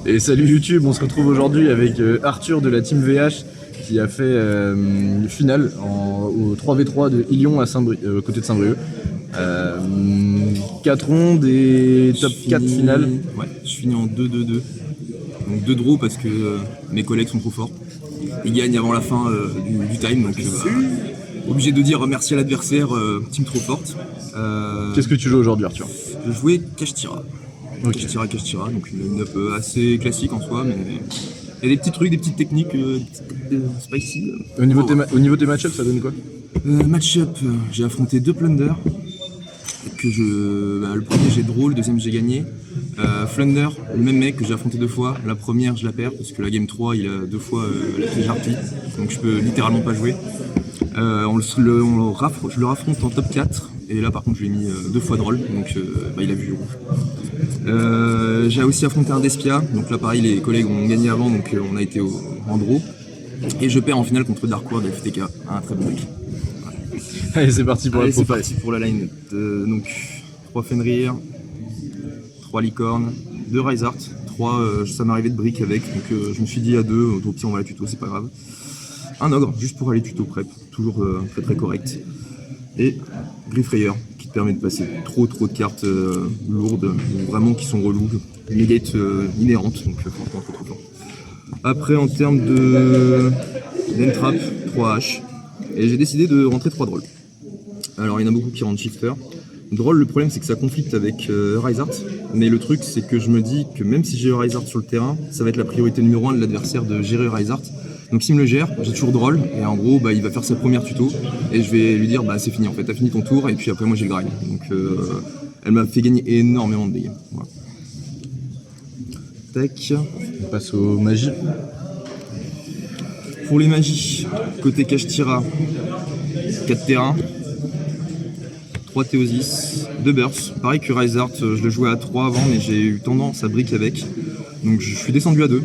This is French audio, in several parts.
Et salut YouTube, on se retrouve aujourd'hui avec Arthur de la Team VH qui a fait une finale au 3v3 de Ilion à côté de Saint-Brieuc. 4 rondes et top 4 finales. Ouais, je finis en 2-2-2. Donc 2 draws parce que mes collègues sont trop forts. Ils gagnent avant la fin du time, donc obligé de dire merci à l'adversaire, team trop forte. Qu'est-ce que tu joues aujourd'hui, Arthur? Je jouais Kashtira. Okay. Kashtira, donc une up assez classique en soi, mais il y a des petits trucs, des petites techniques spicy. Au niveau de tes match-ups, ça donne quoi? Match-up, j'ai affronté 2 Plunder. Le premier j'ai draw, le deuxième j'ai gagné. Flunder, le même mec que j'ai affronté 2 fois. La première je la perds parce que la game 3 il a 2 fois la piège harpie, donc je peux littéralement pas jouer. Je le raffronte en top 4 et là par contre je lui ai mis 2 fois drôle, donc il a vu rouge. J'ai aussi affronté un Despia, donc là pareil les collègues ont gagné avant, donc on a été en draw. Et je perds en finale contre Dark World FTK, un très bon deck. Allez, c'est parti pour c'est parti pour la line. Donc 3 Fenrir, 3 Licorne, 2 Rise Art, 3 ça m'arrivait de brick avec, donc je me suis dit à 2, au pire on va la tuto, c'est pas grave. Un ogre, juste pour aller tuto prep, toujours très très correct. Et Griffrayer, qui te permet de passer trop de cartes lourdes, vraiment qui sont reloues, negate inhérente, donc franchement trop fort. Après en termes d'entrap, 3 H, et j'ai décidé de rentrer 3 drôles. Alors il y en a beaucoup qui rentrent shifter. Drôle, le problème c'est que ça conflicte avec Rise Art, mais le truc c'est que je me dis que même si j'ai Rise Art sur le terrain, ça va être la priorité numéro 1 de l'adversaire de gérer Rise Art. Donc s'il me le gère, j'ai toujours drôle, et en gros il va faire sa première tuto, et je vais lui dire c'est fini en fait, t'as fini ton tour, et puis après moi j'ai le grind. Donc elle m'a fait gagner énormément de dégâts. Voilà. Tac. On passe aux magies. Pour les magies, côté Kashtira, 4 terrains, 3 Théosis, 2 Bursts. Pareil que Rise Art, je le jouais à 3 avant, mais j'ai eu tendance à brick avec. Donc je suis descendu à 2,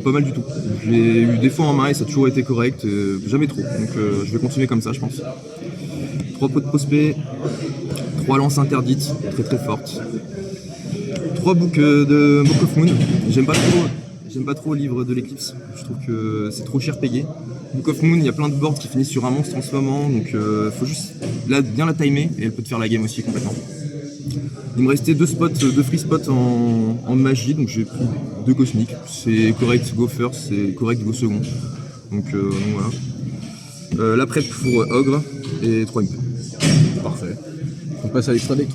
pas mal du tout. J'ai eu des fois en main et ça a toujours été correct, jamais trop. Donc je vais continuer comme ça, je pense. 3 pots de prospect, 3 lances interdites, très très fortes. 3 books de Book of Moon. J'aime pas trop le livre de l'éclipse, je trouve que c'est trop cher payé. Book of Moon, il y a plein de boards qui finissent sur un monstre en ce moment, donc faut juste bien la timer et elle peut te faire la game aussi complètement. Il me restait 2 free spots en magie, donc j'ai pris 2 cosmiques. C'est correct go first, c'est correct go second. Donc voilà. La prep pour Ogre et 3 MP. Parfait. On passe à l'extra deck.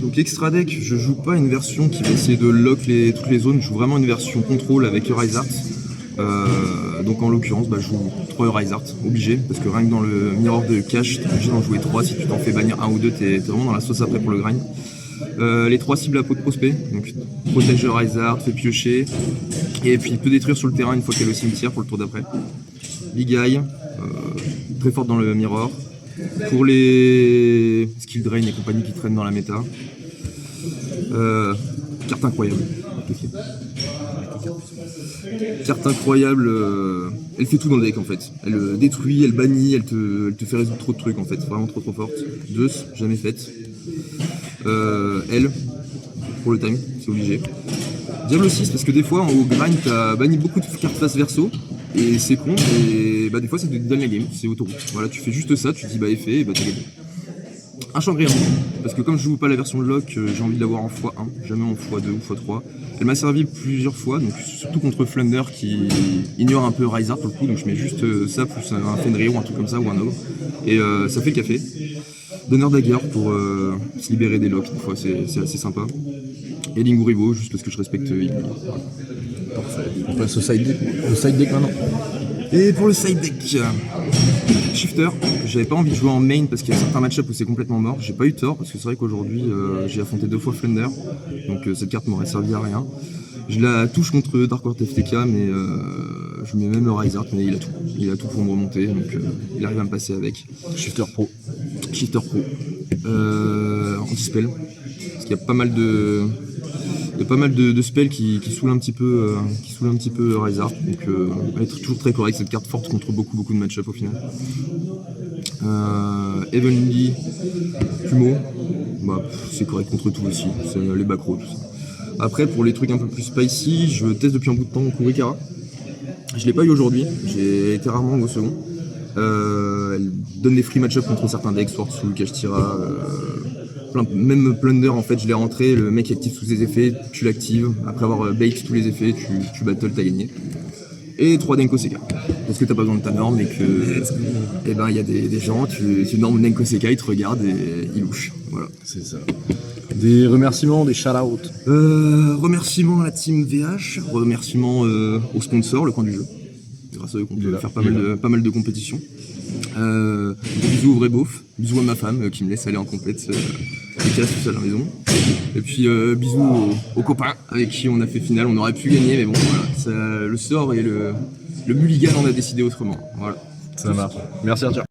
Donc extra deck, je joue pas une version qui va essayer de lock toutes les zones, je joue vraiment une version contrôle avec Rise Art. Donc en l'occurrence, je joue 3 Rise Art, obligé, parce que rien que dans le mirror de cash, t'es obligé d'en jouer 3, si tu t'en fais bannir 1 ou 2, t'es vraiment dans la sauce après pour le grind. Les 3 cibles à peau de prospect, donc protège Rise Art, fait piocher, et puis il peut détruire sur le terrain une fois qu'elle est au cimetière pour le tour d'après. Big Eye, très forte dans le mirror. Pour les skill drain et compagnie qui traînent dans la méta, carte incroyable. Carte incroyable, elle fait tout dans le deck en fait. Elle détruit, elle bannit, elle te fait résoudre trop de trucs en fait, vraiment trop forte. Zeus, jamais faite. Elle, pour le time, c'est obligé. Diablo 6, parce que des fois au grind t'as banni beaucoup de cartes face verso, et c'est con, et des fois ça te donne la game, c'est autoroute. Voilà, tu fais juste ça, tu te dis effet, et t'as gagné. Un Changréan, parce que comme je joue pas la version de lock, j'ai envie de l'avoir en x1, jamais en x2 ou x3. Elle m'a servi plusieurs fois, donc surtout contre Flunder qui ignore un peu Rise Art pour le coup, donc je mets juste ça plus un Fenrir ou un truc comme ça ou un ogre, et ça fait le café. Donneur Dagger pour se libérer des locks, des fois c'est assez sympa. Et Linguribo, juste parce que je respecte Igni. Parfait. On passe au side deck maintenant. Et pour le side deck, Shifter, j'avais pas envie de jouer en main parce qu'il y a certains match-up où c'est complètement mort. J'ai pas eu tort parce que c'est vrai qu'aujourd'hui j'ai affronté 2 fois Flunder, donc cette carte m'aurait servi à rien. Je la touche contre Dark World FTK, mais je mets même Rise Art, mais il a tout pour me remonter, donc il arrive à me passer avec. Shifter Pro. Anti-spell, parce qu'il y a pas mal de spells qui saoulent un petit peu Rise Art, donc elle est toujours très correcte cette carte, forte contre beaucoup de match-up au final. Evenly Plumeau, bah, c'est correct contre tout aussi, c'est les backrows, tout ça. Après, pour les trucs un peu plus spicy, je teste depuis un bout de temps Kurikara. Je l'ai pas eu aujourd'hui, j'ai été rarement au second. Elle donne des free match-up contre certains decks, Swordsoul, Kashtira, même Plunder en fait, je l'ai rentré, le mec active tous ses effets, tu l'actives, après avoir bait tous les effets, tu battles, t'as gagné. Et 3 Denko Seka, parce que t'as pas besoin de ta norme et que et ben il y a des gens, tu normes Denko Seka, ils te regardent et ils louchent. Voilà. C'est ça. Des remerciements, des shout-outs. Remerciements à la team VH, remerciements aux sponsors, le coin du jeu. Grâce à eux qu'on peut faire pas mal de compétitions. Bisous au vrai beauf, bisous à ma femme qui me laisse aller en compète et qui reste tout seul à la maison. Et puis bisous aux copains avec qui on a fait finale, on aurait pu gagner mais bon voilà, le sort et le mulligan on a décidé autrement. Voilà. Ça marche. Merci Arthur.